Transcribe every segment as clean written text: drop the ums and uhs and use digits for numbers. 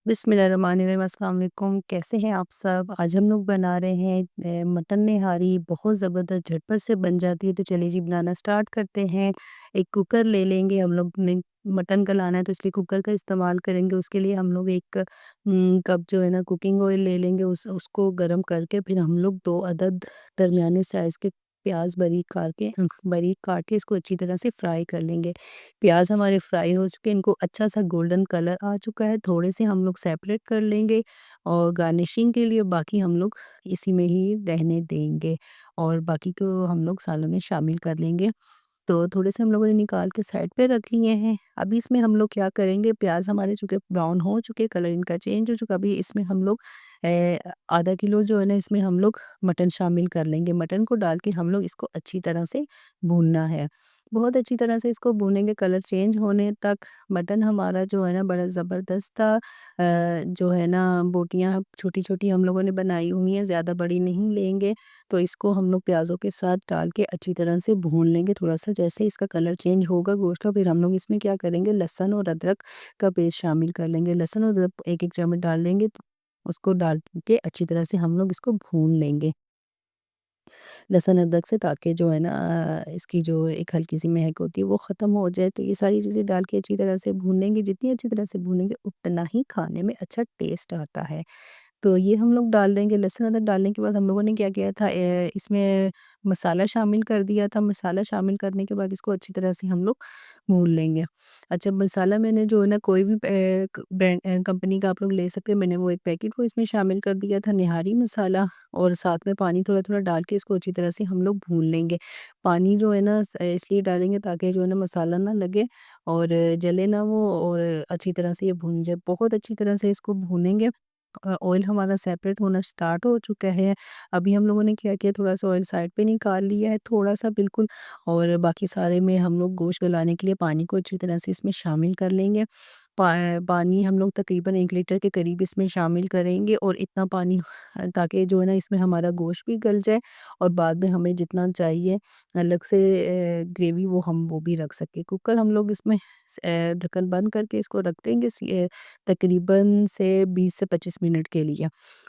बिस्मिल्लाहिर्रहमानिर्रहीम, अस्सलाम वालेकुम। कैसे हैं आप सब? आज हम लोग बना रहे हैं मटन निहारी। बहुत ज़बरदस्त झटपट से बन जाती है। तो चलिए जी बनाना स्टार्ट करते हैं। एक कुकर ले लेंगे, हम लोग ने मटन गलाना है तो इसलिए कुकर का इस्तेमाल करेंगे। उसके लिए हम लोग एक कप जो है ना कुकिंग ऑयल ले लेंगे, उसको गरम करके फिर हम लोग 2 अदद दरमियाने साइज़ के प्याज बारीक काट के इसको अच्छी तरह से फ्राई कर लेंगे। प्याज़ हमारे फ्राई हो चुके हैं, इनको अच्छा-सा गोल्डन कलर आ चुका है, थोड़े से हम लोग सेपरेट कर लेंगे और गार्निशिंग के लिए बाकी हम लोग इसी में ही रहने देंगे और बाकी को हम लोग सालों में शामिल कर लेंगे। तो थोड़े से हम लोगों ने निकाल के साइड पे रख लिए हैं। अभी इसमें हम लोग क्या करेंगे, प्याज़ हमारे चूँकि ब्राउन हो चुके, कलर इनका चेंज हो चुका, अभी इसमें हम लोग आधा किलो जो है ना इसमें हम लोग मटन शामिल कर लेंगे। मटन को डाल के हम लोग इसको अच्छी तरह से भूनना है। बहुत अच्छी तरह से इसको भूनेंगे कलर चेंज होने तक। मटन हमारा जो है ना बड़ा ज़बरदस्त था। जो है ना बोटियाँ छोटी-छोटी हम लोगों ने बनाई हुई हैं, ज़्यादा बड़ी नहीं लेंगे। तो इसको हम लोग प्याज़ों के साथ डाल के अच्छी तरह से भून लेंगे थोड़ा-सा। जैसे इसका कलर चेंज होगा गोश्त का, फिर हम लोग इसमें क्या करेंगे, लहसुन और अदरक का पेस्ट शामिल कर लेंगे। लहसुन और अदरक 1-1 चम्मच डाल लेंगे, तो उसको डाल के अच्छी तरह से हम लोग इसको भून लेंगे। लहसुन अदरक से, ताकि जो है ना इसकी जो एक हल्की-सी महक होती है वो ख़त्म हो जाए। तो ये सारी चीज़ें डाल के अच्छी तरह से भूनेंगे, जितनी अच्छी तरह से भूनेंगे उतना ही खाने में अच्छा टेस्ट आता है। तो ये हम लोग डाल देंगे। लहसुन अदरक डालने के बाद हम लोगों ने क्या किया था, इसमें मसाला शामिल कर दिया था। मसाला शामिल करने के बाद इसको अच्छी तरह से हम लोग भून लेंगे। अच्छा, मसाला मैंने जो है ना कोई भी कंपनी का आप लोग ले सकते हैं। मैंने वो एक पैकेट को इसमें शामिल कर दिया था, निहारी मसाला, और साथ में पानी थोड़ा-थोड़ा डाल के इसको अच्छी तरह से हम लोग भून लेंगे। पानी जो है ना इसलिए डालेंगे ताकि जो है ना मसाला ना लगे और जले ना वो, और अच्छी तरह से ये भुन जाए। बहुत अच्छी तरह से इसको भूनेंगे। ऑयल हमारा सेपरेट होना स्टार्ट हो चुका है। अभी हम लोगों ने क्या किया, थोड़ा-सा ऑयल साइड पे निकाल लिया है, थोड़ा-सा बिल्कुल, और बाकी सारे में हम लोग गोश्त गलाने के लिए पानी को अच्छी तरह से इसमें शामिल कर लेंगे। पा पानी हम लोग तकरीबन 1 लीटर के करीब इसमें शामिल करेंगे, और इतना पानी ताकि जो है ना इसमें हमारा गोश्त भी गल जाए और बाद में हमें जितना चाहिए अलग से ग्रेवी वो भी रख सकें। कुकर हम लोग इसमें ढक्कन बंद करके इसको रख देंगे तकरीबन से 20 से 25 मिनट के लिए,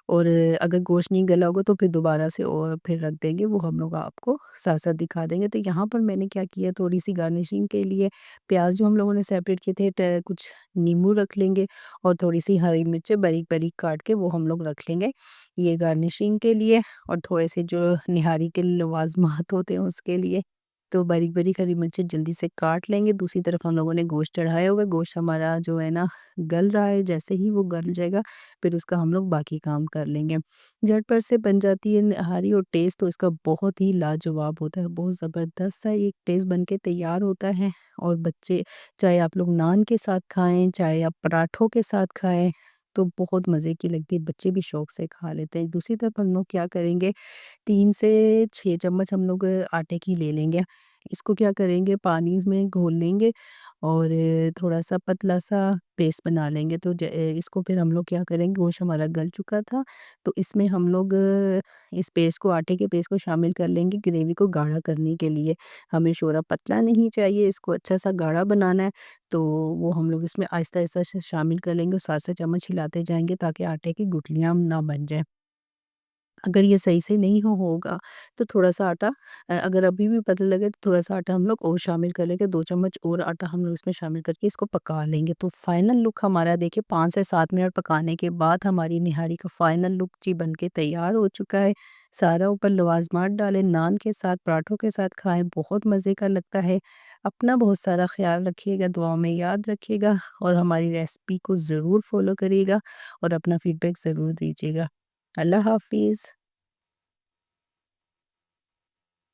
और अगर गोश्त नहीं गला होगा तो फिर दोबारा से और फिर रख देंगे, वो हम लोग आपको साथ-साथ दिखा देंगे। तो यहाँ पर मैंने क्या किया, थोड़ी-सी गार्निशिंग के लिए प्याज़ जो हम लोगों ने सेपरेट किए थे, कुछ नींबू रख लेंगे और थोड़ी-सी हरी मिर्चें बारीक-बारीक काट के वो हम लोग रख लेंगे, ये गार्निशिंग के लिए, और थोड़े से जो निहारी के लवाज़मात होते हैं उसके लिए। तो बारीक-बारीक हरी मिर्चें जल्दी से काट लेंगे। दूसरी तरफ हम लोगों ने गोश्त चढ़ाया हुआ है, गोश्त हमारा जो है ना गल रहा है, जैसे ही वो गल जाएगा फिर उसका हम लोग बाकी काम कर लेंगे। झटपट से बन जाती है नहारी, और टेस्ट तो इसका बहुत ही लाजवाब होता है, बहुत ज़बरदस्त सा ये टेस्ट बन के तैयार होता है। और बच्चे, चाहे आप लोग नान के साथ खाएँ, चाहे आप पराठों के साथ खाएँ, तो बहुत मज़े की लगती है, बच्चे भी शौक से खा लेते हैं। दूसरी तरफ हम लोग क्या करेंगे, 3 से 6 चम्मच हम लोग आटे की ले लेंगे। इसको क्या करेंगे, पानी में घोल लेंगे और थोड़ा-सा पतला-सा पेस्ट बना लेंगे। तो इसको फिर हम लोग क्या करेंगे, गोश्त हमारा गल चुका था, तो इसमें हम लोग इस पेस्ट को, आटे के पेस्ट को शामिल कर लेंगे ग्रेवी को गाढ़ा करने के लिए। हमें शोरा पतला नहीं चाहिए, इसको अच्छा-सा गाढ़ा बनाना है, तो वो हम लोग इसमें आहिस्ता-आहिस्ता से शामिल कर लेंगे और साथ-साथ चम्मच हिलाते जाएँगे ताकि आटे की गुठलियाँ ना बन जाएँ। अगर ये सही से नहीं होगा तो थोड़ा-सा आटा, अगर अभी भी पतला लगे तो थोड़ा-सा आटा हम लोग और शामिल कर लेंगे, 2 चम्मच और आटा हम लोग इसमें शामिल करके इसको पका लेंगे। तो फाइनल लुक हमारा देखिए, 5 से 7 मिनट पकाने के बाद हमारी निहारी का फाइनल लुक जी बन के तैयार हो चुका है। सारा ऊपर लवाज़मात डालें, नान के साथ, पराठों के साथ खाएँ, बहुत मज़े का लगता है। अपना बहुत सारा ख़्याल रखिएगा, दुआओं में याद रखिएगा और हमारी रेसिपी को ज़रूर फ़ॉलो करिएगा और अपना फ़ीडबैक ज़रूर दीजिएगा। अल्लाह हाफ़िज़।